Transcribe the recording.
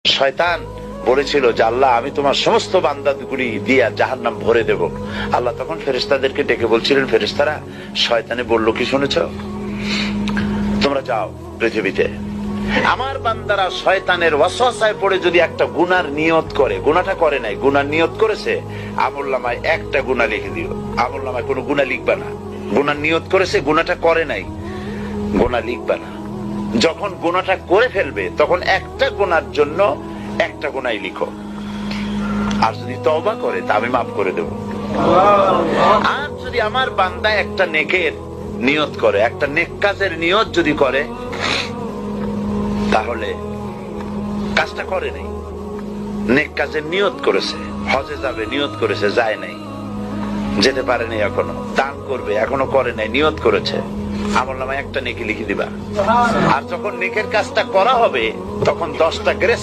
শয়তান বলেছিল যে আল্লাহ আমি তোমার সমস্ত বান্দাগুলি দিয়া জাহান্নাম ভরে দেব। আল্লাহ তখন ফেরেশতাদেরকে ডেকে বলছিলেন, ফেরেশতারা শয়তানে বলল কি শুনেছ? তোমরা যাও পৃথিবীতে, আমার বান্দারা শয়তানের ওয়াসওয়াসায় পড়ে যদি একটা গুনার নিয়ত করে, গুনাহটা করে নাই, গুনার নিয়ত করেছে, আমলনামায় একটা গুনাহ লিখে দিও। আমলনামায় কোনো গুনাহ লিখবা না। গুনার নিয়ত করেছে, গুনাহটা করে নাই, গুনাহ লিখবা না। যখন গুনাহটা করে ফেলবে তখন একটা গুনার জন্য একটা গুনাহই লিখো, আর যদি তওবা করে তা আমি মাফ করে দেব। আর যদি আমার বান্দা একটা নেকের নিয়ত করে, একটা নেক কাজের নিয়ত যদি করে, তাহলে কাজটা করে নাই, নেক কাজের নিয়ত করেছে, হজে যাবে নিয়ত করেছে, যায় নাই, যেতে পারে নাই, এখনো দান করবে এখনো করে নাই, নিয়ত করেছে, আমলনামায় একটা নেকি লিখে দিবা। আর যখন নেকের কাজটা করা হবে তখন 10টা গ্রেস